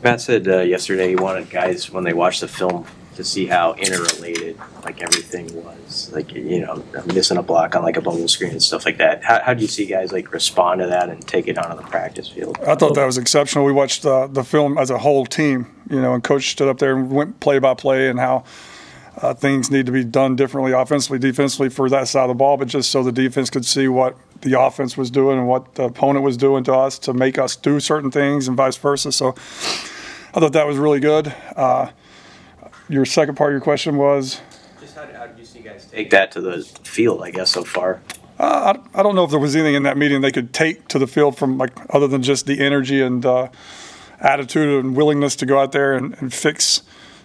Matt said yesterday he wanted guys, when they watch the film, to see how interrelated like everything was. Like, missing a block on like a bubble screen and stuff like that. How do you see guys like respond to that and take it onto the practice field? I thought that was exceptional. We watched the film as a whole team, and Coach stood up there and went play by play and how things need to be done differently offensively, defensively for that side of the ball, but just so the defense could see what the offense was doing and what the opponent was doing to us to make us do certain things and vice versa. So I thought that was really good. Your second part of your question was? Just how did you see guys take that to the field, I guess, so far? I don't know if there was anything in that meeting they could take to the field from, like, other than just the energy and attitude and willingness to go out there and fix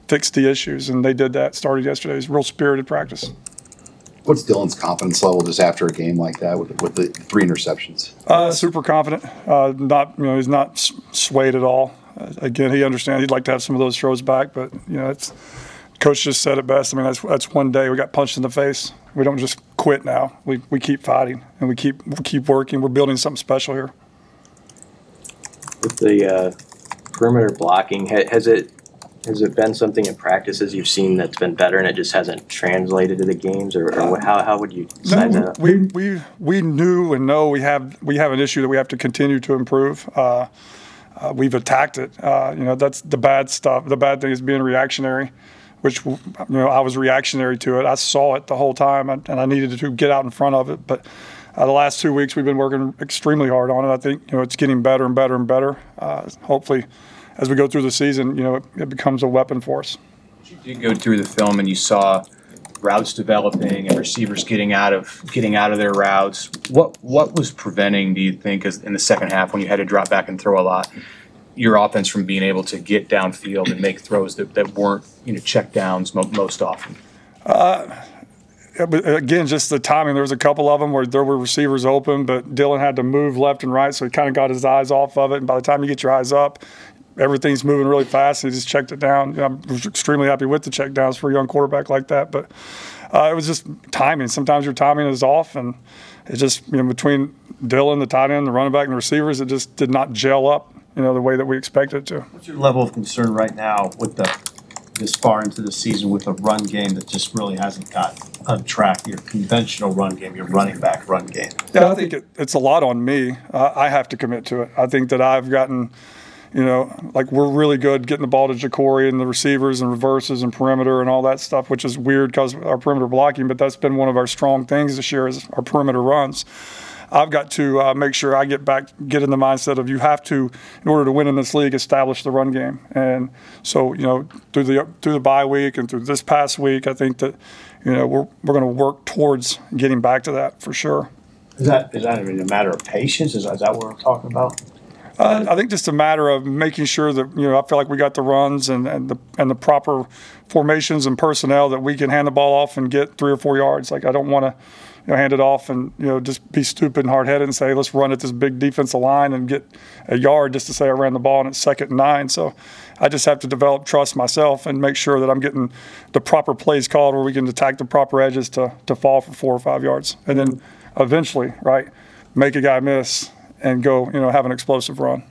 the issues, and they did that. Started yesterday. It was a real spirited practice. What's Dylan's confidence level just after a game like that with the 3 interceptions? Super confident. He's not swayed at all. Again, he understands he'd like to have some of those throws back, but it's Coach just said it best. I mean, that's one day we got punched in the face. We don't just quit now. We keep fighting and we keep working. We're building something special here. With the perimeter blocking, has it been something in practices you've seen that's been better and it just hasn't translated to the games, or how would you size that up? We knew and know we have an issue that we have to continue to improve. We've attacked it. That's the bad stuff. The bad thing is being reactionary, which I was reactionary to it. I saw it the whole time, and I needed to get out in front of it. But the last 2 weeks we've been working extremely hard on it. I think it's getting better and better and better. Hopefully, as we go through the season, it becomes a weapon for us. You did go through the film and you saw routes developing and receivers getting out of their routes. What was preventing, do you think, in the second half when you had to drop back and throw a lot, your offense from being able to get downfield and make throws that weren't check downs most often? Again, just the timing. There was a couple of them where there were receivers open, but Dylan had to move left and right, so he kind of got his eyes off of it. And by the time you get your eyes up, everything's moving really fast, and he just checked it down. I'm extremely happy with the check downs for a young quarterback like that. But it was just timing. Sometimes your timing is off, and it just, between Dylan, the tight end, the running back, and the receivers, it just did not gel up, the way that we expected it to. What's your level of concern right now with this far into the season with a run game that just really hasn't got on track, your conventional run game, your running back run game? Yeah, I think it's a lot on me. I have to commit to it. I think that I've gotten – we're really good getting the ball to Jacory and the receivers and reverses and perimeter and all that stuff, which is weird because of our perimeter blocking, but that's been one of our strong things this year is our perimeter runs. I've got to make sure I get in the mindset of you have to, in order to win in this league, establish the run game. And so, through the bye week and through this past week, I think that, we're going to work towards getting back to that for sure. Is that a matter of patience? Is that what we're talking about? I think just a matter of making sure that I feel like we got the runs and the proper formations and personnel that we can hand the ball off and get 3 or 4 yards. Like I don't want to hand it off and just be stupid and hard-headed and say let's run at this big defensive line and get a yard just to say I ran the ball and it's 2nd and 9. So I just have to develop trust myself and make sure that I'm getting the proper plays called where we can attack the proper edges to fall for 4 or 5 yards, and then eventually make a guy miss and go, have an explosive run.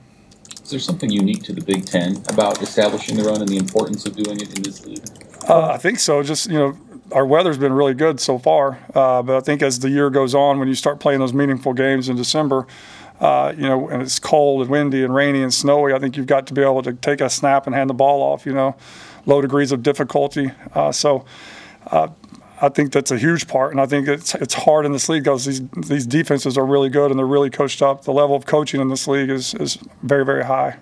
Is there something unique to the Big Ten about establishing the run and the importance of doing it in this league? I think so. Just, our weather's been really good so far. But I think as the year goes on, when you start playing those meaningful games in December, and it's cold and windy and rainy and snowy, I think you've got to be able to take a snap and hand the ball off, low degrees of difficulty. I think that's a huge part, and I think it's hard in this league because these defenses are really good and they're really coached up. The level of coaching in this league is very, very high.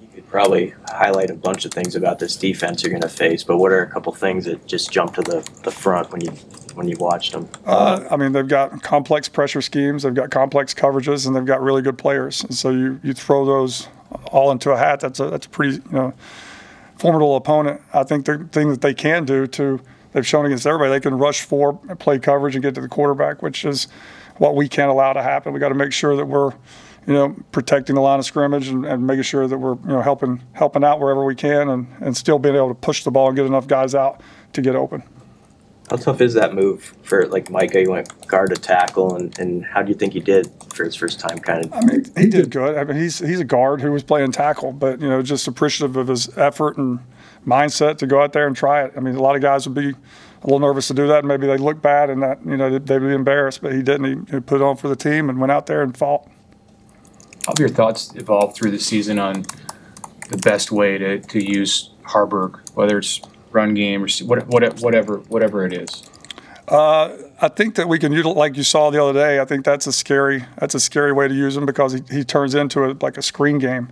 You could probably highlight a bunch of things about this defense you're going to face, but what are a couple things that just jump to the front when you watched them? They've got complex pressure schemes, they've got complex coverages, and they've got really good players. And so you throw those all into a hat. That's a pretty formidable opponent. I think the thing that they can do they've shown against everybody, they can rush 4, play coverage, and get to the quarterback, which is what we can't allow to happen. We got to make sure that we're, protecting the line of scrimmage and making sure that we're, helping out wherever we can and still being able to push the ball and get enough guys out to get open. How tough is that move for like Micah? He went guard to tackle, and how do you think he did for his first time? Kind of. I mean, he did good. I mean, he's a guard who was playing tackle, but just appreciative of his effort and mindset to go out there and try it. I mean, a lot of guys would be a little nervous to do that, and maybe they look bad and that they'd be embarrassed, but he didn't. He put it on for the team and went out there and fought. How have your thoughts evolved through the season on the best way to use Harburg, whether it's run game or whatever it is? I think that we can utilize, like you saw the other day. I think that's a scary way to use him because he turns into like a screen game.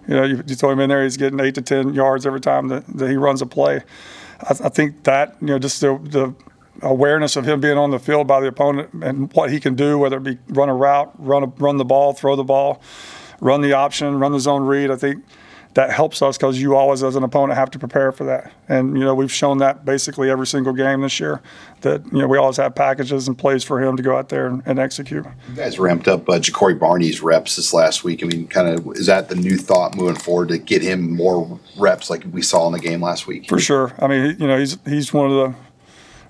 You throw him in there, he's getting 8 to 10 yards every time that he runs a play. I think that just the awareness of him being on the field by the opponent and what he can do, whether it be run a route, run the ball, throw the ball, run the option, run the zone read. I think that helps us because you always, as an opponent, have to prepare for that. And, we've shown that basically every single game this year that, we always have packages and plays for him to go out there and execute. You guys ramped up Ja'Cory Barney's reps this last week. I mean, kind of, is that the new thought moving forward to get him more reps like we saw in the game last week? For sure. I mean, he's one of the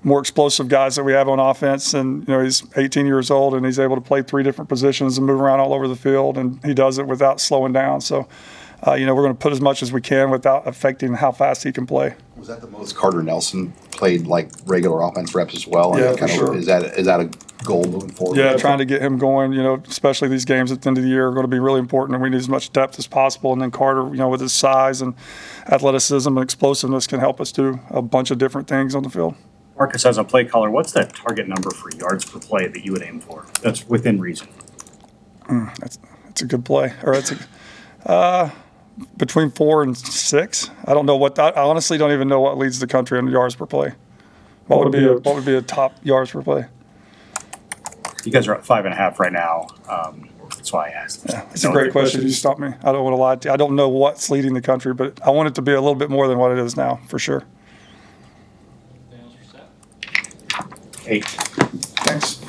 more explosive guys that we have on offense, and he's 18 years old and he's able to play 3 different positions and move around all over the field, and he does it without slowing down. So we're going to put as much as we can without affecting how fast he can play. Was that the most Carter Nelson played like regular offense reps as well? Yeah, and for sure. Is that a goal moving forward? Yeah, trying to get him going, especially these games at the end of the year are going to be really important, and we need as much depth as possible. And then Carter, with his size and athleticism and explosiveness can help us do a bunch of different things on the field. Marcus, as a play caller, what's that target number for yards per play that you would aim for? That's within reason. That's a good play. Or it's between 4 and 6. I don't know I honestly don't even know what leads the country in yards per play. What would be a top yards per play? You guys are at 5.5 right now. That's why I asked. Yeah, it's a great question. You stopped me. I don't want to lie to you. I don't know what's leading the country, but I want it to be a little bit more than what it is now, for sure. 8. Thanks.